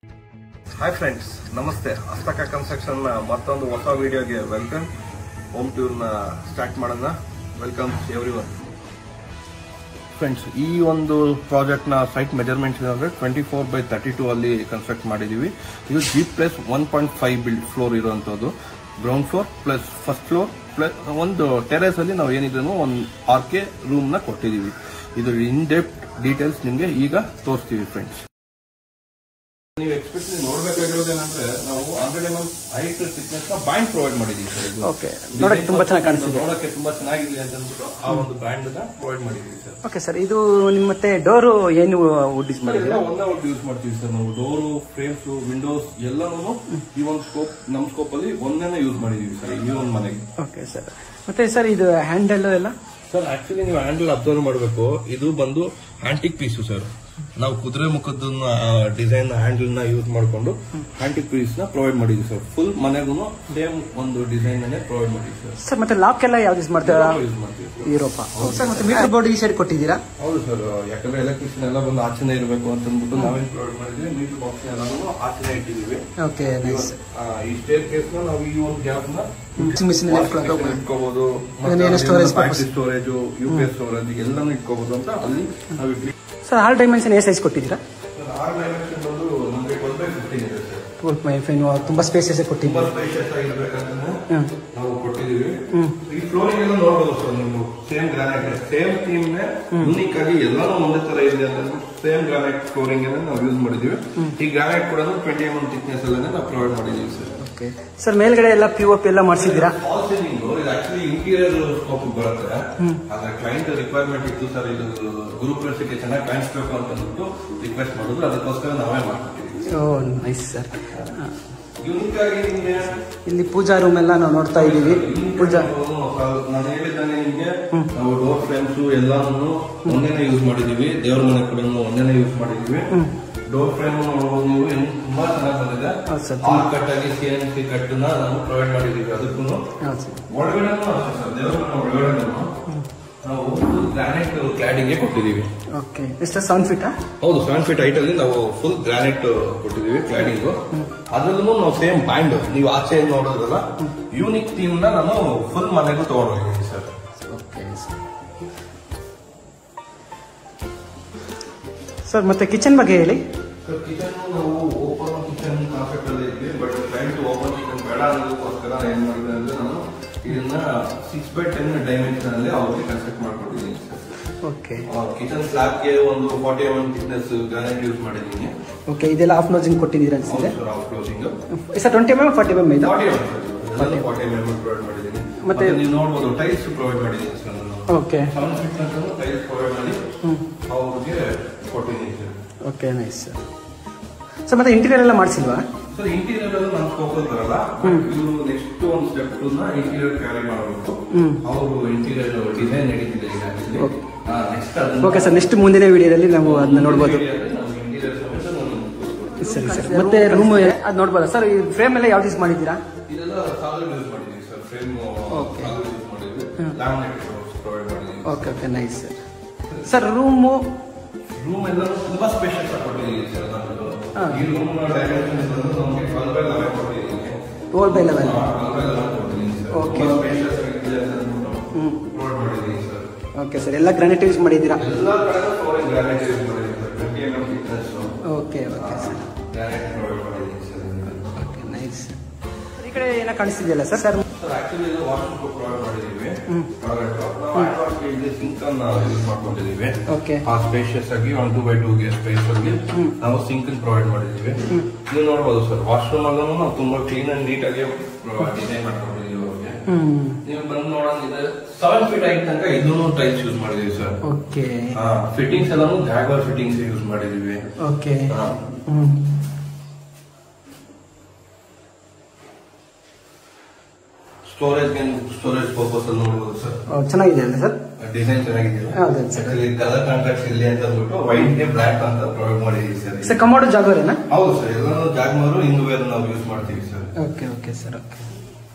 Hi friends, ನಮಸ್ತೆ. ಅಸ್ತಕ construction ಮತ್ತೊಂದು ಹೊಸ ವಿಡಿಯೋಗೆ ವೆಲ್ಕಮ್. ಹೋಮ್ ಟೂರ್ನ ಸ್ಟಾರ್ಟ್ ಮಾಡೋಣ. Welcome everyone. ಫ್ರೆಂಡ್ಸ್, ಈ ಒಂದು ಪ್ರಾಜೆಕ್ಟ್ನ ಸೈಟ್ ಮೆಜರ್ಮೆಂಟ್ಸ್ ಅಂದರೆ 24/32 ಅಲ್ಲಿ ಕನ್ಸ್ಟ್ರಕ್ಟ್ ಮಾಡಿದ್ದೀವಿ. ಇದು G+1.5 ಫ್ಲೋರ್ ಇರುವಂಥದ್ದು. Ground floor plus first floor plus ಒಂದು ಟೆರೇಸ್ ಅಲ್ಲಿ ನಾವು ಏನಿದ್ರು ಒಂದು RK ರೂಮ್ನ ಕೊಟ್ಟಿದ್ದೀವಿ. ಇದು ಇನ್ ಡೆಪ್ತ್ ಡೀಟೇಲ್ಸ್ ನಿಮಗೆ ಈಗ ತೋರಿಸ್ತೀವಿ ಫ್ರೆಂಡ್ಸ್. ನೀವು ಎಕ್ಸ್ಪೆಕ್ಟ್ ನೋಡ್ಬೇಕಾಗಿರೋದೇನಂದ್ರೆ ನಾವು 100 mm ಹೈಟ್ ಥಿಕ್ನೆಸ್ ನ ಬ್ಯಾಂಡ್ ಪ್ರೊವೈಡ್ ಮಾಡಿದೀವಿ ಸರ್. ಇದು ಓಕೆ, ನೋಡಕ್ಕೆ ತುಂಬಾ ಚೆನ್ನಾಗಿ ಕಾಣಿಸ್ತಿದೆ. ನೋಡಕ್ಕೆ ತುಂಬಾ ಚೆನ್ನಾಗಿದೆ ಅಂತ ಅಂದ್ಬಿಟ್ಟು ಆ ಒಂದು ಬ್ಯಾಂಡ್ ನ ಪ್ರೊವೈಡ್ ಮಾಡಿದೀವಿ ಸರ್. ಓಕೆ ಸರ್, ಇದು ನಿಮ್ಮ ಮತ್ತೆ ಡೋರು ಏನು ವುಡ್ ಯೂಸ್ ಮಾಡಿದ್ರೆ? ಒಂದೇ ವುಡ್ ಯೂಸ್ ಮಾಡ್ತೀವಿ ಸರ್. ನಾವು ಡೋರು, ಫ್ರೇಮ್ಸ್, ವಿಂಡೋಸ್ ಎಲ್ಲಾನು ಈ ಒಂದು ಸ್ಕೋಪ್ ನಮ್ಮ ಸ್ಕೋಪ್ ಅಲ್ಲಿ ಒಂದೇನೆ ಯೂಸ್ ಮಾಡಿದೀವಿ ಸರ್ ಈ ಒಂದು ಮನೆಗೆ. ಓಕೆ ಸರ್, ಮತ್ತೆ ಸರ್ ಇದು ಹ್ಯಾಂಡಲ್ ಎಲ್ಲ ಸರ್ ಆಕ್ಚುಲಿ ನೀವು ಹ್ಯಾಂಡಲ್ ಅಬ್ಸರ್ವ್ ಮಾಡಬೇಕು. ಇದು ಬಂದು ಆಂಟಿಕ್ ಪೀಸು ಸರ್. ನಾವು ಕುದುರೆ ಮುಖದ ಡಿಸೈನ್ ಹ್ಯಾಂಡಲ್ ನ ಯೂಸ್ ಮಾಡಿಕೊಂಡು ಆಂಟಿಕ್ ಪೀಸ್ ನ ಪ್ರೊವೈಡ್ ಮಾಡಿದ್ವಿ ಸರ್. ಫುಲ್ ಮನೆಗೂ ಸೇಮ್ ಒಂದು ಡಿಸೈನ್ ಪ್ರೊವೈಡ್ ಮಾಡಿದ್ವಿ ಸರ್. ಮತ್ತೆ ಲಾಕ್ ಎಲ್ಲ ಯಾವ್ದು ಯೂಸ್ ಮಾಡ್ತೀರಾ? ಯೂಸ್ ಮಾಡ್ತೀವಿ ಯೂರೋಪಾ. ಸರ್ ಮತ್ತೆ ಮೀಟರ್ ಬೋರ್ಡ್ ಈ ಸೈಡ್ ಕೊಟ್ಟಿದ್ದೀರಾ? ಹೌದು ಸರ್, ಯಾಕಂದ್ರೆ ಎಲೆಕ್ಟ್ರಿಷಿಯನ್ ಎಲ್ಲ ಬಂದು ಆಚೆನೆ ಇರಬೇಕು ಅಂತ ಅಂದ್ಬಿಟ್ಟು ನಾವೇನ್ ಪ್ರೊವೈಡ್ ಮಾಡಿದ್ವಿ. ಮೀಟರ್ ಬಾಕ್ಸ್ ಎಲ್ಲಾನು ಆಚೆನೆ ಇಟ್ಟಿದ್ದೀವಿ. Okay, nice. ಈ ಸ್ಟೇರ್ ಕೇಸ್ ನ ನಾವು ಈ ಒಂದು ಗ್ಯಾಪ್ ನ ಮಿಷಿನ್ ಇಟ್ಕೋಬಹುದು. ಸ್ಟೋರೇಜ್, UPS ಸ್ಟೋರೇಜ್ ಎಲ್ಲಾನು ಇಟ್ಕೋಬಹುದು ಅಂತ ಅಲ್ಲಿ ನಾವು ಇಟ್ವಿ. ಸರ್ ಆಲ್ ಡೈಮೆನ್ಷನ್ ಏ ಸೈಜ್ ಕೊಟ್ಟಿದ್ದೀರಾ? ಆರ್ ಡೈಮೆನ್ಷನ್ ಬಂದು ನಮಗೆ 12/15 ಇದೆ ಸರ್. 12/15 ತುಂಬಾ ಸ್ಪೇಸಿಯಸ್ ಕೊಟ್ಟಿದ್ದೀರಾ? ತುಂಬಾ ಸ್ಪೇಷಿಯಸ್ ಆಗಿರ್ಬೇಕಂತ ನಾವು ಕೊಟ್ಟಿದ್ದೀವಿ. ಈ ಫ್ಲೋರಿಂಗ್ ಎಲ್ಲ ನೋಡಬಹುದು ಸರ್. ನೀವು ಸೇಮ್ ಗ್ರಾನೈಟ್, ಸೇಮ್ ಥೀಮ್ ನೇ ಯೂನಿಕ್ ಆಗಿ ಎಲ್ಲಾನು ಒಂದೇ ತರ ಇದೆ ಅಂತ ಸೇಮ್ ಗ್ರಾನೈಟ್ ಫ್ಲೋರಿಂಗ್ ನಾವು ಯೂಸ್ ಮಾಡಿದೀವಿ. ಈ ಗ್ರಾನೈಟ್ ಕೂಡ 20 mm ಥಿಕ್ನೆಸ್ ಅಲ್ಲೇ ನಾವು ಪ್ರೊವೈಡ್ ಮಾಡಿದೀವಿ ಸರ್. ಓಕೆ ಸರ್, ಮೇಲ್ಗಡೆ ಎಲ್ಲ POP ಎಲ್ಲ ಮಾಡಿಸಿದ್ದೀರಾ? ಫಾಲ್ ಸೀಲಿಂಗ್ ಇದು ಆಕ್ಚುಲಿ ಇಂಟೀರಿಯರ್ ಸ್ಕೋಪ್ ಬರುತ್ತೆ. ಆದ್ರೆ ಕ್ಲೈಂಟ್ ರಿಕ್ವೈರ್ಮೆಂಟ್ ಇತ್ತು ಸರ್, ಇದು ಗುರುಪ್ರವೇಶಕ್ಕೆ ಚೆನ್ನಾಗಿ ಕಾಣಿಸ್ಬೇಕು ಅಂತ ಅಂದ್ಬಿಟ್ಟು ರಿಕ್ವೆಸ್ಟ್ ಮಾಡಿದ್ರು. ಅದಕ್ಕೋಸ್ಕರ ನಾವೇ ಮಾಡ್ಕೊಟ್ಟಿದ್ದೀವಿ. ಓ ನೈಸ್ ಸರ್. ಯೂನಿಕ್ ಆಗಿ ಇಲ್ಲಿ ಪೂಜಾ ರೂಮ್ ಎಲ್ಲ ನಾವು ನೋಡ್ತಾ ಇದ್ದೀವಿ. ಪೂಜಾ ನಾನು ಹೇಳಿದ್ದಾನೆ ನಿಮ್ಗೆ, ನಾವು ಡೋರ್ ಫ್ರೇಮ್ಸ್ ಎಲ್ಲಾನು ಒಂದೇನೆ ಯೂಸ್ ಮಾಡಿದೀವಿ. ದೇವ್ರ ಮನೆ ಕೂಡ ಒಂದೇನೆ ಯೂಸ್ ಮಾಡಿದೀವಿ. ಡೋರ್ ಫ್ರೇಮ್ ನೋಡಬಹುದು ನೀವು, ತುಂಬಾ ಚೆನ್ನಾಗಿ ಬಂದಿದೆ. ಆಲ್ ಕಟ್ ಆಗಿ CNC ಕಟ್ ನಾವು ಪ್ರೊವೈಡ್ ಮಾಡಿದೀವಿ. ಅದಕ್ಕೂ ಒಳಗಡೆ ದೇವ್ರ ಮನೆ ಒಳಗಡೆ ನಾವು ಗ್ರಾನೈಟ್ ಕ್ಲಾಡಿಂಗ್ ಕೊಟ್ಟಿದೀವಿ. ಓಕೆ, ಎಷ್ಟು 7 ಫೀಟ್? ಹೌದು, 7 ಫೀಟ್ ಹೈಟ್ ಅಲ್ಲಿ ನಾವು ಫುಲ್ ಗ್ರಾನೈಟ್ ಕೊಟ್ಟಿದೀವಿ ಕ್ಲಾಡಿಂಗ್. ಅದ್ರಲ್ಲೂ ನಾವು ಸೇಮ್ ಬ್ಯಾಂಡ್ ನೀವು ಆಚೆ ನೋಡೋದ್ರಲ್ಲ ಯೂನಿಕ್ ಥೀಮ್ ನ ನಾನು ಫುಲ್ ಮನೆಗೂ ತಗೊಂಡು ಹೋಗಿದ್ದೀನಿ ಸರ್. ಓಕೆ ಸರ್, ಮತ್ತೆ ಕಿಚನ್ ಬಗ್ಗೆ ಹೇಳಿ. ಸರ್, ಕಿಚನ್ ನಾವು ಓಪನ್ ಕಿಚನ್ ಕಾನ್ಸೆಪ್ಟ್ ಅಲ್ಲಿ ಇದ್ವಿ. ಬಟ್ ಕ್ಲೈಂಟ್ ಓಪನ್ ಕಿಚನ್ ಬೇಡ ಅನ್ನೋದಕ್ಕೋಸ್ಕರ ಏನ್ ಮಾಡಿದೆ ಅಂದ್ರೆ ನಾನು ಇದನ್ನ 6/10 ಡೈಮೆನ್ಷನ್ ಅಲ್ಲಿ ಅವ್ರಿಗೆ ಕನ್ಸ್ಟ್ರಕ್ಟ್ ಮಾಡ್ಕೊಟ್ಟಿದ್ದೀನಿ ಸರ್. ಓಕೆ, ಕಿಚನ್ ಸ್ಲಾಬ್ಗೆ ಒಂದು 40 mm ಥಿಕ್ನೆಸ್ ಗ್ರಾನೈಟ್ ಯೂಸ್ ಮಾಡಿದ್ದೀನಿ. ಓಕೆ, ಇದೆಲ್ಲ ಆಫ್ ಕ್ಲೋಸಿಂಗ್ ಕೊಟ್ಟಿದ್ದೀರಾ ಅನ್ಸುತ್ತೆ? Of closing sir 20 mm 40 mm ಇದೆ? 40 mm ಪ್ರೊವೈಡ್ ಮಾಡಿದ್ದೀನಿ. ಮತ್ತೆ ನೀವು ನೋಡಬಹುದು ಟೈಲ್ಸ್ ಪ್ರೊವೈಡ್ ಮಾಡಿದ್ದೀನಿ ಸರ್ ನಾನು. ಓಕೆ, 7 ಫೀಟ್ ಟೈಲ್ಸ್ ಪ್ರೊವೈಡ್ ಮಾಡಿ ಅವ್ರಿಗೆ ಕೊಟ್ಟಿದ್ದೀನಿ sir. Okay, nice sir. Sir ಮತ್ತೆ ಇಂಟೀರಿಯರ್ ಎಲ್ಲ ಮಾಡಿಸಿಲ್ವಾ? ಸರ್ ಇಂಟೀರಿಯರ್ ಎಲ್ಲ ನಾನು ಸ್ಕೋಪಲ್ಲಿ ಬರಲ್ಲ. ಇವರು ನೆಕ್ಸ್ಟ್ ಒಂದು ಸ್ಟೆಪ್ ಇಂಟೀರಿಯರ್ ಕ್ಯಾರಿ ಮಾಡಬೇಕು. ಅವರು ಇಂಟೀರಿಯರ್ ಡಿಸೈನ್ ನಡೀತಿದೆ ಈಗ. ಓಕೆ ಸರ್, ನೆಕ್ಸ್ಟ್ ಮುಂದಿನ ವಿಡಿಯೋದಲ್ಲಿ ನಾವು ಅದನ್ನ ನೋಡ್ಬೋದು. ಸರಿ ಸರ್, ಮತ್ತೆ ರೂಮ್ ಅದು ನೋಡ್ಬೋದಾ ಸರ್? ಈ ಫ್ರೇಮ್ ಎಲ್ಲ ಯಾವ್ದು ಯೂಸ್ ಮಾಡಿದ್ದೀರಾ? ಇದೆಲ್ಲ ಸಾಲಿಡ್ ಯೂಸ್ ಮಾಡಿದ್ದೀವಿ ಸರ್. ಫ್ರೇಮ್ ಸಾಲಿಡ್ ಯೂಸ್ ಮಾಡಿದ್ವಿ. ಲ್ಯಾಮಿನೇಟ್ ಪ್ರೊವೈಡ್ ಮಾಡಿದ್ದೀವಿ. Okay, okay, nice sir. Sir room ಎಲ್ಲ ತುಂಬಾ ಸ್ಪೇಷಿಯಸ್ ಆಗಿ ಕೊಟ್ಟಿದ್ದೀವಿ ಸರ್. ಈ ರೂಮ್ ಡೈಮೆನ್ಷನ್ ನಮಗೆ 12/11 ಕೊಟ್ಟಿದ್ದೀನಿ. 12/11. ಓಕೆ, ಸ್ಪೇಷಿಯಸ್ ಆಗಿದೆ ಪ್ರೊವೈಡ್ ಮಾಡಿದ್ದೀವಿ ಸರ್. ಓಕೆ ಸರ್, ಎಲ್ಲ ಗ್ರಾನೈಟ್ ಯೂಸ್ ಮಾಡಿದ್ದೀರಾ? ಎಲ್ಲ ಕಡೆ ಗ್ರಾನೈಟ್ ಯೂಸ್ ಮಾಡಿದ್ದೀವಿ sir. 20 mm thickness. Okay, okay sir, granite provide ಮಾಡಿದ್ದೀವಿ ಸರ್. Okay, nice. ಈ ಕಡೆ ಏನೋ ಕಾಣಿಸ್ತಿದೆಯಲ್ಲ ಸರ್? ಸರ್ ಆಕ್ಚುಲಿ ಇದು ವಾಶ್ರೂಮ್ ಪ್ರೊವೈಡ್ ಮಾಡಿದ್ದೀವಿ. ಸಿಂಕ್ ಅನ್ನ ಯೂಸ್ ಮಾಡ್ಕೊಂಡಿದ್ದೀವಿ. ಓಕೆ, ಆ ಸ್ಪೇಷಿಯಸ್ ಆಗಿ 1 2x2 ಸ್ಪೇಸ್ ಅಲ್ಲಿ ನಾವು ಸಿಂಕ್ ಪ್ರೊವೈಡ್ ಮಾಡಿದ್ದೀವಿ. ನೀವು ನೋಡಬಹುದು ಸರ್, ವಾಶ್ರೂಮ್ ಅಲ್ಲೂ ನಾವು ತುಂಬಾ ಕ್ಲೀನ್ ಅಂಡ್ ನೀಟ್ ಆಗಿ ಡಿಸೈನ್ ಮಾಡ್ಕೊಂಡಿದ್ದೀವಿ ಅವ್ರಿಗೆ. ನೀವು ಬಂದು ನೋಡೋದಿದೆ 7 ಫೀಟ್ ಹೈಟ್ ತನಕ ಇದೂ ಟೈಲ್ಸ್ ಯೂಸ್ ಮಾಡಿದೀವಿ ಸರ್. ಓಕೆ, ಫಿಟ್ಟಿಂಗ್ಸ್ ಎಲ್ಲಾನು ಜಾಗ್ವಾರ್ ಫಿಟ್ಟಿಂಗ್ಸ್ ಯೂಸ್ ಮಾಡಿದೀವಿ. ಓಕೆ, ಸ್ಟೋರೇಜ್ ಪರ್ಪಸ್ ಅಲ್ಲಿ ನೋಡಬಹುದು ಸರ್. ಚೆನ್ನಾಗಿದೆ ಅಲ್ಲ ಸರ್? ಡಿಸೈನ್ ಚೆನ್ನಾಗಿದೆ. ಕಲರ್ ಕಾಂಟ್ರಾಕ್ಟ್ ಇಲ್ಲಿ ಅಂತ ಅಂದ್ಬಿಟ್ಟು ವೈಟ್ ಗೆ ಬ್ಲಾಕ್ ಅಂತ ಪ್ರೊವೈಡ್ ಮಾಡಿದೀವಿ ಸರ್. Sir commode ಜಾಗ್ವಾರೇನಾ? ಹೌದು ಸರ್, ಎಲ್ಲಾನು ಜಾಗ್ವಾರು ಇಂದುವೇರ್ ನಾವು ಯೂಸ್ ಮಾಡ್ತೀವಿ sir. Okay, okay sir. Okay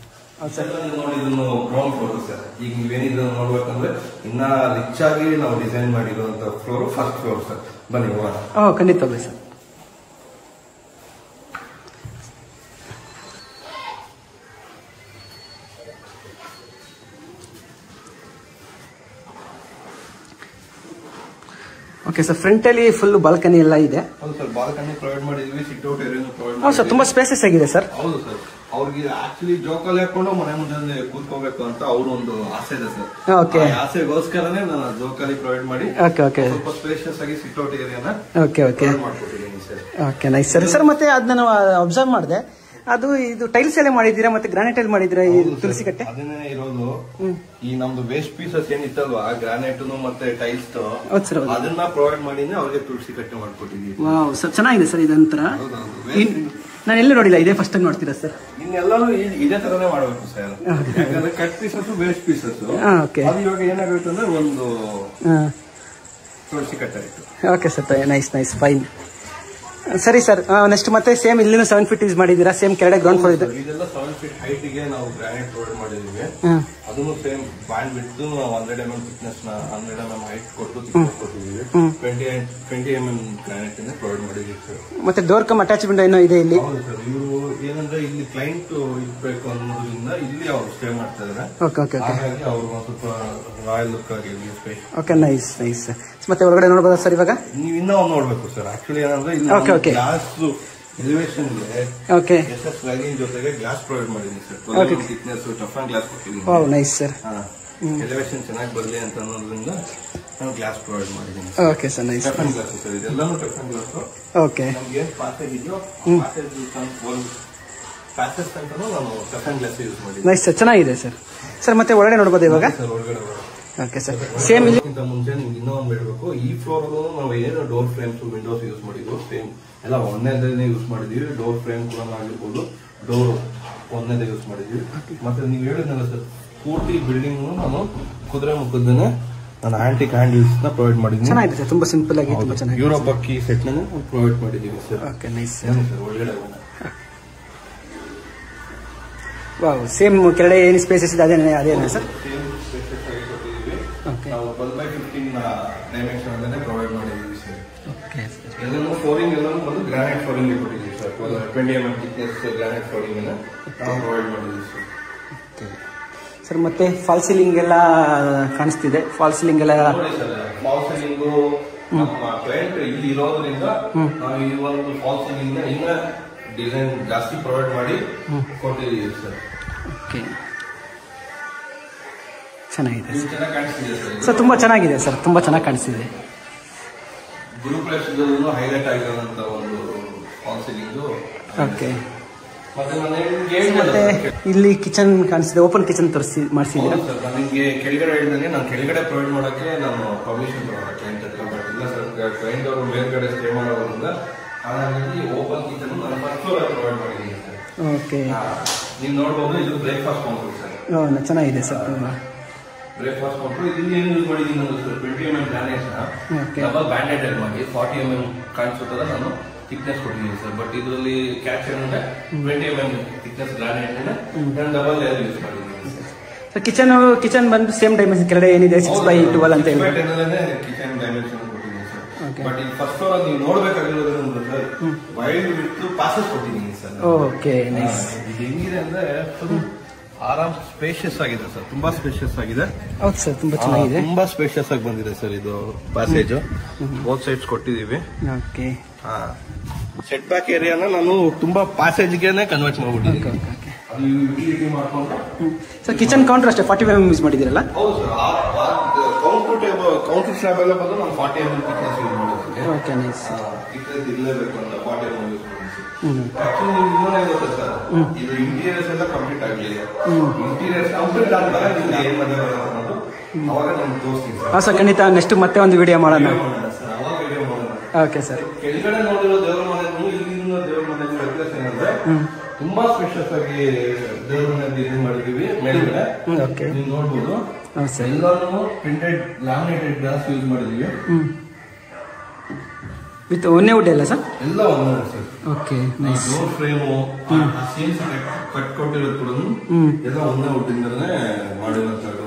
sir, ನೋಡಿ ಇದನ್ನು ಗ್ರೌಂಡ್ ಫ್ಲೋರ್ ಸರ್. ಈಗ ನೀವೇನಿದ್ರು ನೋಡ್ಬೇಕಂದ್ರೆ ಇನ್ನ ರಿಚ್ ಆಗಿ ನಾವು ಡಿಸೈನ್ ಮಾಡಿರುವಂತ ಫ್ಲೋರ್ ಫಸ್ಟ್ ಫ್ಲೋರ್ ಸರ್. ಬನ್ನಿ ಹೋಗೋಣ. ಖಂಡಿತ ಸರ್. ಓಕೆ ಸರ್, ಫ್ರಂಟ್ ಅಲ್ಲಿ ಫುಲ್ ಬಾಲ್ಕನಿ ಎಲ್ಲ ಇದೆ. ಹೌದು ಸರ್, ಬಾಲ್ಕನಿ ಪ್ರೊವೈಡ್ ಮಾಡಿದ್ವಿ, ಸಿಟ್ಔಟ್ ಏರಿಯಾನು ಪ್ರೊವೈಡ್ ಹೌದು ಸರ್, ತುಂಬಾ ಸ್ಪೇಸಸ್ ಆಗಿದೆ ಸರ್. ಹೌದು ಸರ್, ಅವ್ರಿಗೆ ಆಕ್ಚುಲಿ ಜೋಕಾಲಿ ಹಾಕೊಂಡು ಮನೆ ಮುಂದೆ ಕೂತ್ಕೋಬೇಕು ಅಂತ ಅವ್ರ ಒಂದು ಆಸೆ ಇದೆ ಸರ್. ಓಕೆ, ಆಸೆಗೋಸ್ಕರನೇ ನಾನು ಜೋಕಾಲಿ ಪ್ರೊವೈಡ್ ಮಾಡಿ ಸ್ವಲ್ಪ ಸ್ಪೇಷಿಯಸ್ ಆಗಿ ಸಿಟ್ಔಟ್ ಏರಿಯಾನ ಮಾಡ್ಕೊಟ್ಟಿದ್ದೀನಿ sir. Okay, nice sir. Sir ಮತ್ತೆ ಅದ್ ನಾನು ಅಬ್ಸರ್ವ್ ಮಾಡಿದೆ, ಅದು ಇದು ಟೈಲ್ಸ್ ಎಲ್ಲ ಮಾಡಿದ್ದೀರಾ ಮತ್ತೆ ಗ್ರಾನೈಟ್ ಅಲ್ಲಿ ಮಾಡಿದ್ದೀರಾ ಈ ತುಳಸಿ ಕಟ್ಟೆ? ಅದನ್ನೇ ಇರೋದು. ಈ ನಮ್ದು ವೇಸ್ಟ್ ಪೀಸಸ್ ಏನಿತ್ತಲ್ವಾ, ಗ್ರಾನೈಟ್ ಮತ್ತೆ ಟೈಲ್ಸ್, ಅದನ್ನ ಪ್ರೊವೈಡ್ ಮಾಡಿನೇ ಅವ್ರಿಗೆ ತುಳಸಿ ಕಟ್ಟೆ ಮಾಡ್ಕೊಟ್ಟಿದ್ದೀವಿ. ವಾವ್ ಸರ್, ಚೆನ್ನಾಗಿದೆ ಸರ್. ಇದಂತರ ನಾನು ಎಲ್ಲೂ ನೋಡಿಲ್ಲ, ಇದೇ ಫಸ್ಟ್ ಟೈಮ್ ನೋಡ್ತೀರಾ ಸರ್? ಇನ್ನೆಲ್ಲರೂ ಇದೇ ತರನೇ ಮಾಡ್ಬೇಕು ಸರ್, ಯಾಕಂದ್ರೆ ಕಟ್ ಪೀಸಸ್ ವೇಸ್ಟ್ ಪೀಸಸ್. ಅದು ಇವಾಗ ಏನಾಗುತ್ತೆ ಅಂದ್ರೆ ಒಂದು ತುಳಸಿ ಕಟ್ಟೆ ಆಯ್ತು. Okay sir, nice nice, fine. ಸರಿ ಸರ್, ನೆಕ್ಸ್ಟ್ ಮತ್ತೆ ಸೇಮ್ ಇಲ್ಲಿನ 7 ಫೀಟ್ ಯೂಸ್ ಮಾಡಿದ್ದೀರಾ? ಸೇಮ್ ಕೆಳಗಡೆ ಗ್ರೌಂಡ್ ಫ್ಲೋರ್ ಇದೆ. ಇದೆಲ್ಲ 7 ಫೀಟ್ ಹೈಟ್ ಗೆ ನಾವು ಗ್ರಾನೈಟ್ ಪ್ರೊವೈಡ್ ಮಾಡಿದೀವಿ. ಅದನ್ನು ಸೇಮ್ ಬ್ಯಾಂಡ್ ಬಿಟ್ಟು 100 mm ಥಿಕ್ನೆಸ್ ನ 100 mm ಹೈಟ್ ಕೊಟ್ಟು ಕೊಟ್ಟಿದ್ದೀವಿ. 20 mm ಗ್ರಾನೈಟ್ ಅನ್ನು ಪ್ರೊವೈಡ್ ಮಾಡಿದೀವಿ ಸರ್. ಮತ್ತೆ ಡೋರ್ ಕಮ್ ಅಟ್ಯಾಚ್ ವಿಂಡೋ ಏನೋ ಇದೆ ಇಲ್ಲಿ. ಹೌದು ಸರ್, ಇವರು ಏನಂದ್ರೆ ಇಲ್ಲಿ ಕ್ಲೈಂಟ್ ಇರ್ಬೇಕು ಅನ್ನೋದ್ರಿಂದ ಇಲ್ಲಿ ಅವ್ರು ಸ್ಟೇ ಮಾಡ್ತಾ ಇದ್ದಾರೆ. ಹಾಗಾಗಿ ಅವ್ರು ಸ್ವಲ್ಪ ರಾಯಲ್ ಲುಕ್ ಆಗಿ. Okay, nice nice. ಮತ್ತೆ ಹೊರಗಡೆ ನೋಡಬಹುದಾ ಸರ್? ಇವಾಗ ನೀವು ಇನ್ನೂ ಒಂದು ನೋಡ್ಬೇಕು ಸರ್. ಆಕ್ಚುಲಿ ಏನಂದ್ರೆ ಇಲ್ಲಿ ಗ್ಲಾಸ್ ಎಲಿವೇಶನ್ ಓಕೆ ಜೊತೆಗೆ ಗ್ಲಾಸ್ ಪ್ರೊವೈಡ್ ಮಾಡಿದೀನಿ sir. Thickness toughened glass ಕೊಟ್ಟಿದ್ದೀನಿ. Wow, nice sir. ಎಲಿವೇಶನ್ ಚೆನ್ನಾಗಿ ಬರಲಿ ಅಂತ ಅನ್ನೋದ್ರಿಂದ ನಾನು ಗ್ಲಾಸ್ ಪ್ರೊವೈಡ್ ಮಾಡಿದ್ದೀನಿ. Okay sir, nice. Toughened glass sir, ಇದೆಲ್ಲಾನು ಟಫ್ ಅಂಡ್ ಗ್ಲಾಸ್. ಓಕೆ, ನಮ್ಗೆ ಪ್ಯಾಸೇಜ್ ಇದೆಯೋ ಪ್ಯಾಸೇಜ್ ಅಂತಾನು ನಾನು ಟಫ್ ಅಂಡ್ ಗ್ಲಾಸ್ ಯೂಸ್ ಮಾಡಿದ್ದೀನಿ. ನೈಸ್ ಸರ್, ಚೆನ್ನಾಗಿದೆ ಸರ್. ಸರ್ ಮತ್ತೆ ಒಳಗಡೆ ನೋಡಬಹುದು ಇವಾಗ? ಒಳಗಡೆ ಓಕೆ ಸರ್, ಸೇಮ್ ಇದಕ್ಕಿಂತ ಮುಂಚೆ ನಿಮ್ಗೆ ಇನ್ನೂ ಒಂದು ಹೇಳ್ಬೇಕು, ಈ ಫ್ಲೋರ್ ಅಲ್ಲೂ ನಾವು ಏನು ಡೋರ್ ಫ್ರೇಮ್ಸ್ ವಿಂಡೋಸ್ ಯೂಸ್ ಮಾಡಿದ್ವು ಸೇಮ್ ಎಲ್ಲ ಒಂದೇದೇ ಯೂಸ್ ಮಾಡಿದೀವಿ. ಡೋರ್ ಫ್ರೇಮ್ ಕೂಡ ಆಗಿರ್ಬೋದು, ಡೋರ್ ಒಂದೇದೇ ಯೂಸ್ ಮಾಡಿದ್ವಿ. ಮತ್ತೆ ನೀವು ಹೇಳಿದ್ನಲ್ಲ ಸರ್, ಪೂರ್ತಿ ಬಿಲ್ಡಿಂಗ್ ನಾನು ಕುದುರೆ ಮುಖದನ್ನೇ ನಾನು ಆಂಟಿಕ್ ಹ್ಯಾಂಡಲ್ಸ್ ನ ಪ್ರೊವೈಡ್ ಮಾಡಿದ್ದೀನಿ. ಚೆನ್ನಾಗಿದೆ ಸರ್, ತುಂಬಾ ಸಿಂಪಲ್ ಆಗಿ, ತುಂಬಾ ಚೆನ್ನಾಗಿ ಯುರೋಪ್ ಅಕ್ಕಿ ಸೆಟ್ ನ ಪ್ರೊವೈಡ್ ಮಾಡಿದ್ದೀವಿ ಸರ್. Okay, nice sir. ಒಳ್ಳೆ ವಾವ್, ಸೇಮ್ ಕೆಳಗಡೆ ಏನು ಸ್ಪೇಸಸ್ ಇದೆ ಅದೇನಾ ಸರ್? ನಾವು 12x15 ಡೈಮೆನ್ಷನ್ ಅಲ್ಲೇ ಪ್ರೊವೈಡ್ ಮಾಡಿದ್ದೀವಿ ಸರ್. ಓಕೆ, ಎಲ್ಲನೂ ಫ್ಲೋರಿಂಗ್ ಎಲ್ಲನೂ ಬಂದು ಗ್ರಾನೈಟ್ ಫ್ಲೋರಿಂಗ್ ಕೊಟ್ಟಿದ್ದೀವಿ sir. 20 mm thickness granite flooring ಅನ್ನ ನಾವು ಪ್ರೊವೈಡ್ ಮಾಡಿದ್ದೀವಿ ಸರ್. ಸರ್ ಮತ್ತೆ ಫಾಲ್ ಸೀಲಿಂಗ್ ಎಲ್ಲ ಕಾಣಿಸ್ತಿದೆ. ಫಾಲ್ ಸೀಲಿಂಗ್ ಎಲ್ಲ ಫಾಲ್ ಸೀಲಿಂಗು ನಮ್ಮ ಕ್ಲೈಂಟ್ ಇಲ್ಲಿ ಇರೋದ್ರಿಂದ ನಾವು ಈ ಒಂದು ಫಾಲ್ ಸೀಲಿಂಗ್ ಇನ್ನ ಡಿಸೈನ್ ಜಾಸ್ತಿ ಪ್ರೊವೈಡ್ ಮಾಡಿ ಕೊಟ್ಟಿದ್ದೀವಿ ಸರ್. ಓಕೆ, ಚೆನ್ನಾಗಿದೆ ಚೆನ್ನಾಗಿ ಕಾಣಿಸ್ತಿದೆ ಸರ್. ತುಂಬಾ ಚೆನ್ನಾಗಿದೆ ಸರ್, ತುಂಬಾ ಚೆನ್ನಾಗಿ ಕಾಣಿಸ್ತಿದೆ. ಗುರುಪ್ರದೇಶದಲ್ಲೂ ಹೈಲೈಟ್ ಆಗಿರೋಂತ ಒಂದು ಫಾಲ್ ಸೀಲಿಂಗ್. ಓಕೆ, ಮತ್ತೆ ಇಲ್ಲಿ ಕಿಚನ್ ಕಾಣಿಸ್ತಿದೆ, ಓಪನ್ ಕಿಚನ್ ಮಾಡಿಸಿದ್ದೀರಾ? ನನಗೆ ಕೆಳಗಡೆ ಹೇಳಿದಂಗೆ ನಾನು ಕೆಳಗಡೆ ಪ್ರೊವೈಡ್ ಮಾಡೋಕ್ಕೆ ನಾನು ಪರ್ಮಿಷನ್ ಕ್ಲೈಂಟ್ ಹತ್ರ, ಬಟ್ ಇಲ್ಲ ಸರ್, ಕ್ಲೈಂಟ್ ಅವರು ಮೇಲ್ಗಡೆ ಸ್ಟೇ ಮಾಡೋದ್ರಿಂದ ಹಾಗಾಗಿ ಓಪನ್ ಕಿಚನ್ ನಾನು ಫಸ್ಟ್ ಫ್ಲೋರ್ ಪ್ರೊವೈಡ್ ಮಾಡಿದ್ದೀನಿ ಸರ್. ಓಕೆ, ನೀವು ನೋಡ್ಬೋದು, ಇದು ಬ್ರೇಕ್ಫಾಸ್ಟ್ ಕೌಂಟರ್ ಸರ್. ಚೆನ್ನಾಗಿದೆ ಸರ್. ತುಂಬಾ ಬ್ರೇಕ್ಫಾಸ್ಟ್ ಕೌಂಟರ್ ಇಲ್ಲಿ ಏನು ಯೂಸ್ ಮಾಡಿದ್ದೀನಿ ಅಂದ್ರೆ sir, 20 mm granite double banded ಮಾಡಿ 40 mm ಕಾಣಿಸುತ್ತದೆ ನಾನು ಥಿಕ್ನೆಸ್ ಕೊಟ್ಟಿದ್ದೀನಿ ಸರ್. ಬಟ್ ಇದರಲ್ಲಿ ಕ್ಯಾಚ್ ಏನಂದ್ರೆ 20 mm ಥಿಕ್ನೆಸ್ ಗ್ರಾನೈಟ್ ನಾನು ಡಬಲ್ ಲೇಯರ್ ಯೂಸ್ ಮಾಡಿದ್ದೀನಿ ಸರ್. ಕಿಚನ್ ಬಂದು ಸೇಮ್ ಡೈಮೆನ್ಷನ್ ಕೆಳಗಡೆ ಏನಿದೆ 6x12 ಅಂತ ಹೇಳಿ ಕಿಚನ್ ಡೈಮೆನ್ಷನ್ ಕೊಟ್ಟಿದ್ದೀನಿ ಸರ್. ಬಟ್ ಈ ಫಸ್ಟ್ ಫ್ಲೋರ್ ನೀವು ನೋಡ್ಬೇಕಾಗಿರೋದು ಸರ್, ವೈಡ್ ವಿತ್ ಪಾಸಸ್ ಕೊಟ್ಟಿದ್ದೀನಿ ಸರ್. Okay, nice. ಇದು ಹೆಂಗಿದೆ ಅಂದ್ರೆ ಆರಾಮ್ ಸ್ಪೇಷಿಯಸ್ ಆಗಿದೆ ಸರ್, ತುಂಬಾ ಸ್ಪೇಷಿಯಸ್ ಆಗಿದೆ. ಹೌದು ಸರ್, ತುಂಬಾ ಚೆನ್ನಾಗಿದೆ, ತುಂಬಾ ಸ್ಪೇಷಿಯಸ್ ಆಗಿ ಬಂದಿದೆ ಸರ್. ಇದು ಪ್ಯಾಸೇಜ್ ಬೋತ್ ಸೈಡ್ಸ್ ಕೊಟ್ಟಿದೀವಿ. ಓಕೆ, ಸೆಟ್ ಬ್ಯಾಕ್ ಏರಿಯಾನ ನಾನು ತುಂಬಾ ಪ್ಯಾಸೇಜ್ಗೆನೆ ಕನ್ವರ್ಟ್ ಮಾಡ್ಬಿಟ್ಟಿದ್ದೀನಿ. ಅದು ಯುಟಿಲಿಟಿ ಮಾಡ್ಕೊಂಡು ಸರ್. ಕಿಚನ್ ಕೌಂಟರ್ ಅಷ್ಟೇ 40 mm ಯೂಸ್ ಮಾಡಿದಿರಲ್ಲ? ಹೌದು ಸರ್, ಕೌಂಟರ್ ಸ್ಲ್ಯಾಬ್ ಎಲ್ಲ ಬಂದು ನಾನು 40 mm ಥಿಕ್ನೆಸ್ ಯೂಸ್ ಮಾಡಿದ್ದೀನಿ. Okay, nice. ಥಿಕ್ನೆಸ್ ಇರಲೇಬೇಕು ಅಂತ 40 mm ಯೂಸ್ ಮಾಡಿದ್ದೀನಿ. ಆಕ್ಚುಲಿ ಇನ್ನೊಂದೇ ಗೊತ್ತಾ ಸರ್, ಇದು ಇಂಟೀರಿಯರ್ಸ್ ಎಲ್ಲ ಕಂಪ್ಲೀಟ್ ಆಗಲಿಲ್ಲ. ಇಂಟೀರಿಯರ್ಸ್ ಕಂಪ್ಲೀಟ್ ಆದ್ಮೇಲೆ ನಿಮ್ಗೆ ಏನ್ ಮದುವೆ ಅನ್ನೋದು ಅವಾಗ ನಾನು ತೋರಿಸ್ತೀನಿ ಸರ್. ಸರ್, ಖಂಡಿತ ನೆಕ್ಸ್ಟ್ ಮತ್ತೆ ಒಂದು ವಿಡಿಯೋ ಮಾಡೋಣ ಸರ್. ಅವಾಗ ವಿಡಿಯೋ ಮಾಡೋಣ. Okay sir. ಕೆಳಗಡೆ ನೋಡಿರೋ ದೇವರ ಮನೆಗೂ ಇಲ್ಲಿನ ದೇವರ ಮನೆಗೂ ವ್ಯತ್ಯಾಸ ಏನಂದ್ರೆ ತುಂಬಾ ಸ್ಪೆಷಸ್ ಆಗಿ ದೇವರ ಮನೆ ಡಿಸೈನ್ ಮಾಡಿದೀವಿ. ಮೇಲ್ಗಡೆ ನೀವು ನೋಡ್ಬೋದು, ಎಲ್ಲಾನು ಪ್ರಿಂಟೆಡ್ ಲ್ಯಾಮಿನೇಟೆಡ್ ಗ್ಲಾಸ್ ಯೂಸ್ ಮಾಡಿದೀವಿ. ವಿತ್ ಒಂದೇ ವುಡ್ ಅಲ್ಲ ಸರ್? ಎಲ್ಲ ಒಂದೇ sir. Okay, nice. Door frame sales cut ಕೊಟ್ಟಿರೋದು ಕೂಡ ಎಲ್ಲ ಒಂದೇ ವುಡ್ ಇಂದನೇ ಮಾಡಿರೋಂಥದ್ದು.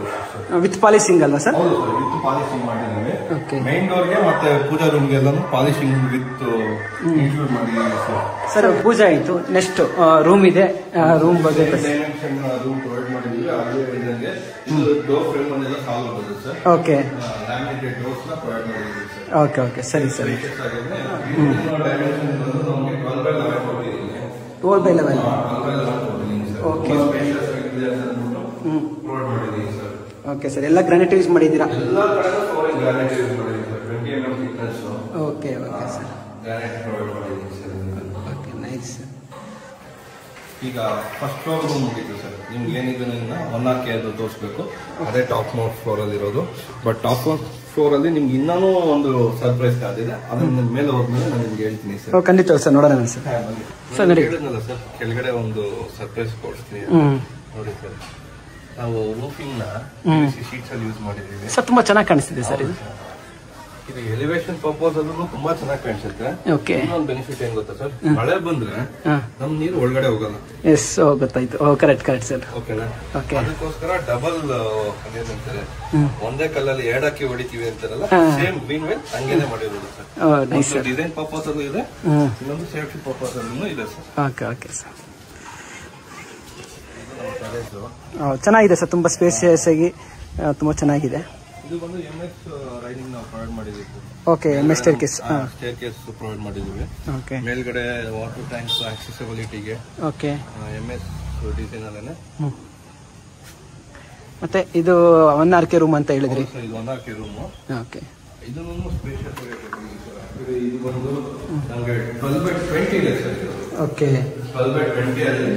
ವಿತ್ ಪಾಲಿಶಿಂಗ್ ಅಲ್ವಾ ಸರ್? ಹೌದು ಸರ್, ವಿತ್ ಪಾಲಿಶಿಂಗ್ ಮಾಡಿದ್ದೀವಿ. ಓಕೆ, ಮೈನ್ ಡೋರ್ಗೆ ಮತ್ತೆ ಪೂಜಾ ರೂಮ್ಗೆ ಎಲ್ಲಾನು ಪಾಲಿಶಿಂಗ್ ವಿತ್ ಇನ್ಕ್ಲೂಡ್ ಮಾಡಿದ್ದೀವಿ ಸರ್. ಸರ್, ಪೂಜೆ ಆಯ್ತು, ನೆಕ್ಸ್ಟ್ ರೂಮ್ ಇದೆ. ರೂಮ್ ಬಗ್ಗೆ ಡೈಮೆನ್ಷನ್ ರೂಮ್ ಪ್ರೊವೈಡ್ ಮಾಡಿದ್ದೀವಿ. ಅದೇ ಇದಂಗೆ ಇದು ಡೋರ್ ಫ್ರೇಮ್ ಅನ್ನೆಲ್ಲ ಸಾಲ್ವ್ ಆಗುತ್ತೆ ಸರ್. ಓಕೆ, ಲ್ಯಾಮಿನೇಟೆಡ್ ಡೋರ್ಸ್ ನ ಪ್ರೊವೈಡ್ ಮಾಡಿದ್ದೀವಿ ಸರ್. ಓಕೆ ಓಕೆ ಸರಿ ಸರಿ. ಸ್ಪೇಷಿಯಸ್ ಆಗಿದೆ. ಡೈಮೆನ್ಷನ್ ಬಂದು ನಮಗೆ 12x11 ಕೊಟ್ಟಿದ್ದೀನಿ. 12x11. 12x11 ಕೊಟ್ಟಿದ್ದೀನಿ ಸರ್. ಓಕೆ. ಸ್ಪೇಷಿಯಸ್ ಆಗಿದೆ ಅಂತ ಅಂದ್ಬಿಟ್ಟು ಪ್ರೊವೈಡ್ ಮಾಡಿದ್ದೀನಿ ಸರ್. ಓಕೆ ಸರ್, ಎಲ್ಲ ಗ್ರಾನೈಟ್ ಯೂಸ್ ಮಾಡಿದ್ದೀರಾ? ಎಲ್ಲ ಕಡೆನೂ ಫ್ಲೋರಿಂಗ್ ಗ್ರಾನೈಟ್ ಯೂಸ್ ಮಾಡಿದ್ದೀನಿ sir. 20 mm thickness. Okay okay sir. Granite provide ಮಾಡಿದ್ದೀನಿ ಸರ್. Okay nice. ಈಗ ಫಸ್ಟ್ ಫ್ಲೋರ್ ಮುಗಿತು ಸರ್. ನಿಮ್ಗೆ ಏನಿದೆ 1RK ಅದು ತೋರಿಸ್ಬೇಕು. ಅದೇ ಟಾಪ್ ಮೋಸ್ಟ್ ಫ್ಲೋರ್ ಅಲ್ಲಿ ಇರೋದು. ಬಟ್ ಟಾಪ್ ಫ್ಲೋರ್ ಅಲ್ಲಿ ನಿಮ್ಗೆ ಇನ್ನೂ ಒಂದು ಸರ್ಪ್ರೈಸ್ ಕಾದಿದೆ. ಅದನ್ನ ಮೇಲೆ ಹೋದ್ಮೇಲೆ ನಾನು ನಿಮ್ಗೆ ಹೇಳ್ತೀನಿ ಸರ್. ಖಂಡಿತ ಸರ್, ನೋಡೋಣ ಸರ್. ಸರ್ ನೋಡಿ, ಹೇಳಿದ್ನಲ್ಲ ಸರ್ ಕೆಳಗಡೆ ಒಂದು ಸರ್ಪ್ರೈಸ್ ಕೊಡ್ತೀನಿ ನೋಡಿ ಸರ್. ನಾವು ರೂಫಿಂಗ್ ನ ಶೀಟ್ಸ್ ಅಲ್ಲಿ ಯೂಸ್ ಮಾಡಿದೀವಿ ಸರ್. ತುಂಬಾ ಚೆನ್ನಾಗಿ ಕಾಣಿಸ್ತಿದೆ ಸರ್ ಇದು. ಇದು ಎಲಿವೇಶನ್ ಪರ್ಪಸ್ ಅಲ್ಲೂ ತುಂಬಾ ಚೆನ್ನಾಗಿ ಕಾಣಿಸುತ್ತೆ. ಓಕೆ. ಇನ್ನೊಂದು ಬೆನಿಫಿಟ್ ಏನ್ ಗೊತ್ತಾ ಸರ್, ಮಳೆ ಬಂದ್ರೆ ನಮ್ ನೀರು ಒಳಗಡೆ ಹೋಗಲ್ಲ. ಎಸ್, ಗೊತ್ತಾಯ್ತು. Correct correct sir. ಓಕೆನಾ? ಓಕೆ. ಅದಕ್ಕೋಸ್ಕರ ಡಬಲ್ ಅದೇನಂತಾರೆ, ಒಂದೇ ಕಲ್ಲಲ್ಲಿ ಎರಡಕ್ಕೆ ಹೊಡಿತೀವಿ ಅಂತಾರಲ್ಲ, ಸೇಮ್ ಮೀನ್ ವೇಲ್ ಹಂಗೇನೆ ಮಾಡಿರೋದು sir. Nice sir. Design purpose ಅಲ್ಲೂ ಇದೆ, ಇನ್ನೊಂದು ಸೇಫ್ಟಿ ಪರ್ಪಸ್ ಅಲ್ಲೂ ಇದೆ ಸರ್. Okay okay sir. ಚೆನ್ನಾಗಿದೆ ಸರ್, ತುಂಬಾ ಸ್ಪೇಸಿಯಸ್ ಆಗಿ ತುಂಬಾ ಚೆನ್ನಾಗಿದೆ. ಇದು ಬಂದು MS ರೈಡಿಂಗ್ ನಾವು ಪ್ರೊವೈಡ್ ಮಾಡಿದ್ದೀವಿ. Okay, MS staircase. Staircase provide ಮಾಡಿದ್ದೀವಿ. ಓಕೆ. ಮೇಲ್ಗಡೆ ವಾಟರ್ ಟ್ಯಾಂಕ್ಸ್ ಆಕ್ಸೆಸಿಬಿಲಿಟಿಗೆ ಓಕೆ. MS ಡಿಸೈನ್ ಅಲ್ಲೇನೆ. ಮತ್ತೆ ಇದು 1RK ರೂಮ್ ಅಂತ ಹೇಳಿದ್ರಿ. ಇದು 1RK ರೂಮ್. ಓಕೆ. ಇದನ್ನು ಸ್ಪೇಷಿಯಸ್ ಇದು ಬಂದು ನಮಗೆ 12x20 ಇದೆ ಸರ್. ಇದು ಓಕೆ. 12x20 ಅಲ್ಲಿ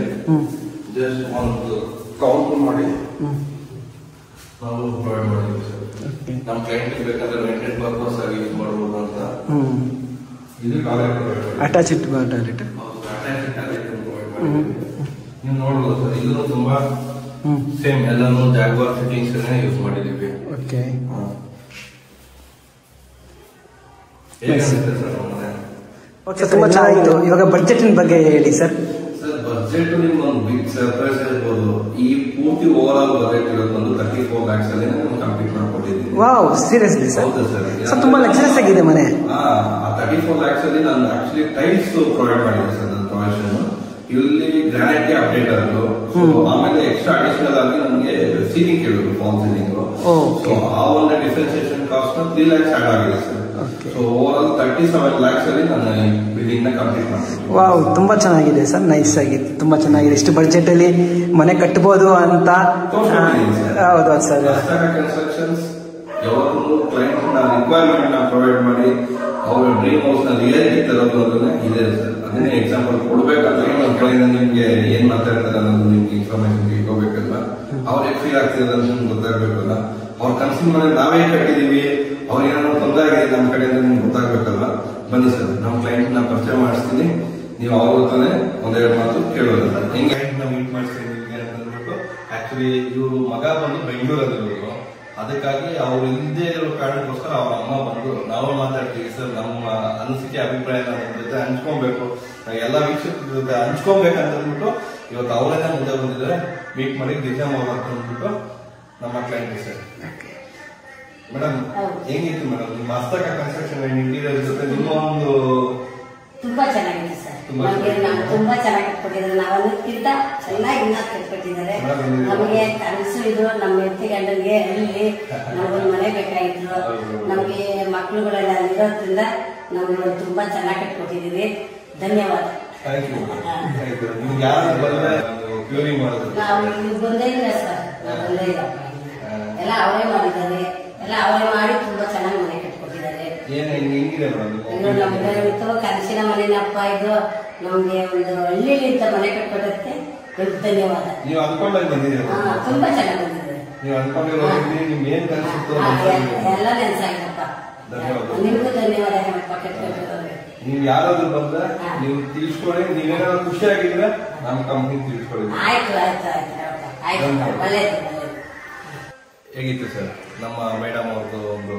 ಜಸ್ಟ್ ಒಂದು ಕೌಂಟ್ ಮಾಡಿ ನಾವು ಪ್ರೊವೈಡ್ ಮಾಡಿದ್ದೀವಿ ಸರ್. ನಮ್ಮ ಕ್ಲೈಂಟ್ ಬೇಕಾದ್ರೆ ರೆಂಟೆಡ್ ಪರ್ಪಸ್ ಆಗಿ ಯೂಸ್ ಮಾಡಬಹುದು ಅಂತ. ಇದು ಅಟ್ಯಾಚ್ಡ್ ಟಾಯ್ಲೆಟ್. ನೀವು ನೋಡಬಹುದು ಸರ್, ಇದನ್ನು ತುಂಬಾ ಸೇಮ್ ಎಲ್ಲಾನು ಜಾಗ್ವಾರ್ ಫಿಟ್ಟಿಂಗ್ಸ್ ಯೂಸ್ ಮಾಡಿದ್ದೀವಿ. ಓಕೆ. ಓಕೆ, ತುಂಬಾ ಚೆನ್ನಾಗಿತ್ತು. ಇವಾಗ ಬಡ್ಜೆಟ್ ಬಗ್ಗೆ ಹೇಳಿ ಸರ್. ಬಜೆಟ್ ನಿಮ್ಗೆ ಒಂದು ಬಿಗ್ ಸರ್ಪ್ರೈಸ್ ಇರ್ಬೋದು. ಈ ಪೂರ್ತಿ ಓವರ್ ಆಲ್ ಬಜೆಟ್ ಇರೋದು ಒಂದು 34 lakhs ಅಲ್ಲಿ ನಾನು ಕಂಪ್ಲೀಟ್ ಮಾಡ್ಕೊಟ್ಟಿದ್ದೀನಿ. Wow, seriously sir? ಹೌದು ಸರ್. ಸರ್ ತುಂಬಾ ಲಕ್ಸುರಿಯಸ್ ಆಗಿದೆ ಮನೆ. ಆ 34 lakhs ಅಲ್ಲಿ ನಾನು ಆಕ್ಚುಲಿ ಟೈಲ್ಸ್ ಪ್ರೊವೈಡ್ ಮಾಡಿದ್ದೆ ಸರ್. ನನ್ನ ಪ್ರೊವಿಷನ್ ಇಲ್ಲಿ ಗ್ರಾನೈಟ್ ಗೆ ಅಪ್ಡೇಟ್ ಆದ್ರು. ಆಮೇಲೆ ಎಕ್ಸ್ಟ್ರಾ ಅಡಿಷನಲ್ ಆಗಿ ನನಗೆ ಸೀಲಿಂಗ್ ಕೇಳಿದ್ರು, ಫಾಲ್ ಸೀಲಿಂಗ್. ಸೊ ಆ ಒಂದು ಡಿಫ್ರೆನ್ಸಿಯೇಷನ್ ಕಾಸ್ಟ್ 3 lakhs ಆಡ್ ಆಗಿದೆ sir. So over all 37 lakhs ಅಲ್ಲಿ ನಾನು ಬಿಲ್ಡಿಂಗ್ ನ ಕಂಪ್ಲೀಟ್ ಮಾಡ್ತೀನಿ. ವಾವ್, ತುಂಬಾ ಚೆನ್ನಾಗಿದೆ ಸರ್, ನೈಸ್ ಆಗಿದೆ, ತುಂಬಾ ಚೆನ್ನಾಗಿದೆ. ಇಷ್ಟು ಬಡ್ಜೆಟ್ ಅಲ್ಲಿ ಮನೆ ಕಟ್ಟಬಹುದು ಅಂತ. ಹೌದು ಸರ್. ಕನ್ಸ್ಟ್ರಕ್ಷನ್ಸ್ ಯಾವಾಗಲೂ ಕ್ಲೈಂಟ್ ನ ರಿಕ್ವೈರ್ಮೆಂಟ್ ನ ಪ್ರೊವೈಡ್ ಮಾಡಿ ಅವ್ರ ಡ್ರೀಮ್ ಹೌಸ್ ನ ರಿಯಾಲಿಟಿ ತರೋದು ಇದೆ ಸರ್. ಅದನ್ನೇ ಎಕ್ಸಾಂಪಲ್ ಕೊಡ್ಬೇಕಂದ್ರೆ ನಮ್ಮ ಕಡೆಯಿಂದ ನಿಮ್ಗೆ ಏನ್ ಮಾತಾಡ್ತಾರೆ ಅನ್ನೋದು ನಿಮ್ಗೆ ಇನ್ಫಾರ್ಮೇಶನ್ ತಿಳ್ಕೋಬೇಕಲ್ಲ, ಅವ್ರಿಗೆ ಫೀಲ್ ಆಗ್ತಿರೋದು ನಿಮ್ಗೆ ಗೊತ್ತಾಗ್ಬೇಕಲ್ಲ. ಅವ್ರ ಕನ್ಸಿನ ಮನೆ ನಾವೇ ಕಟ್ಟಿದೀವಿ, ಅವ್ರಿಗೆ ಏನಾದ್ರು ತೊಂದರೆ ಆಗಿದೆ ನಮ್ಮ ಕಡೆಯಿಂದ ನಿಮ್ಗೆ ಗೊತ್ತಾಗ್ಬೇಕಲ್ಲ. ಬನ್ನಿ ಸರ್, ನಮ್ಮ ಕ್ಲೈಂಟ್ ನ ಪರಿಚಯ ಮಾಡಿಸ್ತೀನಿ. ನೀವು ಅವ್ರ ಹತ್ರನೇ ಒಂದೆರಡು ಮಾತು ಕೇಳೋದಲ್ಲ. ಹೆಂಗೆ ಕ್ಲೈಂಟ್ ನ ಮೀಟ್ ಮಾಡಿಸ್ತೀನಿ ನಿಮ್ಗೆ ಅಂತ ಅಂದ್ಬಿಟ್ಟು, ಆಕ್ಚುಲಿ ಇವರು ಮಗ ಬಂದು ಬೆಂಗಳೂರಲ್ಲಿರೋರು. ಅದಕ್ಕಾಗಿ ಅವ್ರು ಇಲ್ಲದೆ ಇರೋ ಕಾರಣಕ್ಕೋಸ್ಕರ ಅವ್ರ ಅಮ್ಮ ಬಂದು ನಾವು ಮಾತಾಡ್ತೀವಿ ಸರ್, ನಮ್ಮ ಅನಿಸಿಕೆ ಅಭಿಪ್ರಾಯ ನಮ್ಮ ಜೊತೆ ಹಂಚ್ಕೊಬೇಕು, ಎಲ್ಲ ವೀಕ್ಷಕರ ಜೊತೆ ಹಂಚ್ಕೊಬೇಕಂತ ಅಂದ್ಬಿಟ್ಟು ಇವತ್ತು ಅವರೇನೆ ಮುಂದೆ ಬಂದಿದ್ದಾರೆ. ಮೀಟ್ ಮಾಡಿ ಡಿಸೈನ್ ಮಾಡ್ಬೇಕು ಅಂದ್ಬಿಟ್ಟು ನಮ್ಮ ಕ್ಲೈಂಟ್ ಸರ್. ಮೇಡಮ್, ಹೆಂಗಿತ್ತು ಮೇಡಮ್ ನಿಮ್ಮ ಹಸ್ತಕ ಕನ್ಸ್ಟ್ರಕ್ಷನ್ ಅಂಡ್ ಇಂಟೀರಿಯರ್ ಜೊತೆ ನಿಮ್ಮ ಒಂದು? ತುಂಬಾ ಚೆನ್ನಾಗಿದೆ ಸರ್. ತುಂಬಾ ಚೆನ್ನಾಗಿ ಕಟ್ಕೊಟ್ಟಿದ್ದಾರೆ. ನಾವು ಅನ್ನೋದಕ್ಕಿಂತ ಚೆನ್ನಾಗಿ ಇನ್ನ ಕಟ್ಕೊಟ್ಟಿದ್ದಾರೆ. ನಮಗೆ ಕನಸು ಇದು, ನಮ್ಮ ಹೆಂಡತಿ ಗಂಡನಿಗೆ ಅಲ್ಲಿ ನಮಗೊಂದು ಮನೆ ಬೇಕಾಗಿತ್ತು. ನಮಗೆ ಮಕ್ಕಳುಗಳೆಲ್ಲ ಇರೋದ್ರಿಂದ ನಮ್ಗೆ ತುಂಬಾ ಚೆನ್ನಾಗಿ ಕಟ್ಕೊಟ್ಟಿದ್ದೀವಿ. ಧನ್ಯವಾದ. ನಾವು ಇಲ್ಲಿ ಬಂದೇ ಇಲ್ಲ ಸರ್, ನಾವು ಬಂದೇ ಇಲ್ಲ. ಎಲ್ಲ ಅವರೇ ಮಾಡಿದ್ದಾರೆ, ಎಲ್ಲ ಅವರೇ ಮಾಡಿ ತುಂಬಾ ಚೆನ್ನಾಗಿ ಮನೆ ಕಟ್ಕೊಟ್ಟಿದ್ದಾರೆ. ನಮ್ದು ಕನಸಿನ ಮನೆನಪ್ಪ ಇದು. ನಮ್ಗೆ ಒಂದು ಹಳ್ಳಿಲಿ ಇಂತ ಮನೆ ಕಟ್ಕೊಡೋದಕ್ಕೆ ದೊಡ್ಡ ಧನ್ಯವಾದ. ನೀವು ಅನ್ಕೊಂಡಾಗ ಬಂದಿದ್ದೀರಾ? ತುಂಬಾ ಚೆನ್ನಾಗಿ ಬಂದಿದೆ. ನೀವು ಅನ್ಕೊಂಡಿರೋ ಎಲ್ಲ ನೆನ್ಸಾಗಿರಪ್ಪ. ನಿಮ್ಗೂ ಧನ್ಯವಾದ. ನೀವು ಯಾರಾದ್ರೂ ಬಂದ್ರೆ ನೀವು ತಿಳಿಸ್ಕೊಳ್ಳಿ. ನೀವೇನಾದ್ರು ಖುಷಿಯಾಗಿದ್ರೆ ನಮ್ಮ ಕಂಪ್ನಿ ತಿಳಿಸ್ಕೊಳ್ಳಿ. ಆಯ್ತು ಆಯ್ತು ಆಯ್ತು ಆಯ್ತು, ಒಳ್ಳೇದು. ಹೇಗಿತ್ತು ಸರ್ ನಮ್ಮ ಮೇಡಮ್ ಅವ್ರದ್ದು ಒಂದು?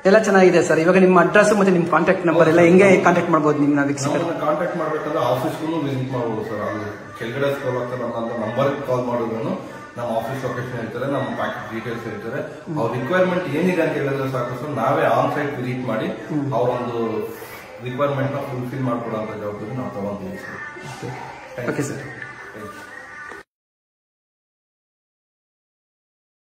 ಎಲ್ಲ ಚೆನ್ನಾಗಿದೆ ಸರ್. ಇವಾಗ ನಿಮ್ಮ ಅಡ್ರೆಸ್ ಮತ್ತೆ ನಿಮ್ಮ ಕಾಂಟ್ಯಾಕ್ಟ್ ನಂಬರ್ ಎಲ್ಲ ಹೆಂಗೆ ಕಾಂಟ್ಯಾಕ್ಟ್ ಮಾಡಬಹುದು? ನಿಮ್ನ ವೀಕ್ಷಕರು ಕಾಂಟ್ಯಾಕ್ಟ್ ಮಾಡ್ಬೇಕಂದ್ರೆ ಆಫೀಸ್ಗೂ ವಿಸಿಟ್ ಮಾಡಬಹುದು ಸರ್. ಅಲ್ಲಿ ಕೆಳಗಡೆ ಸ್ಕ್ರೋಲ್ ಆಗ್ತಾರೆ, ನಮ್ಮ ನಂಬರ್ ಕಾಲ್ ಮಾಡಿದ್ರು ನಮ್ಮ ಆಫೀಸ್ ಲೊಕೇಶನ್ ಇರ್ತಾರೆ, ನಮ್ಮ ಪ್ಯಾಕೆಟ್ ಡೀಟೇಲ್ಸ್ ಇರ್ತಾರೆ. ಅವ್ರ ರಿಕ್ವೈರ್ಮೆಂಟ್ ಏನಿದೆ ಅಂತ ಹೇಳಿದ್ರೆ ಸಾಕು ಸರ್, ನಾವೇ ಆನ್ ಸೈಟ್ ವಿಸಿಟ್ ಮಾಡಿ ಅವರೊಂದು ರಿಕ್ವೈರ್ಮೆಂಟ್ ನ ಫುಲ್ಫಿಲ್ ಮಾಡ್ಕೊಡೋ ಜವಾಬ್ದಾರಿ ನಾವು ತಗೊಂಡಿದ್ದೀವಿ ಸರ್. Okay sir.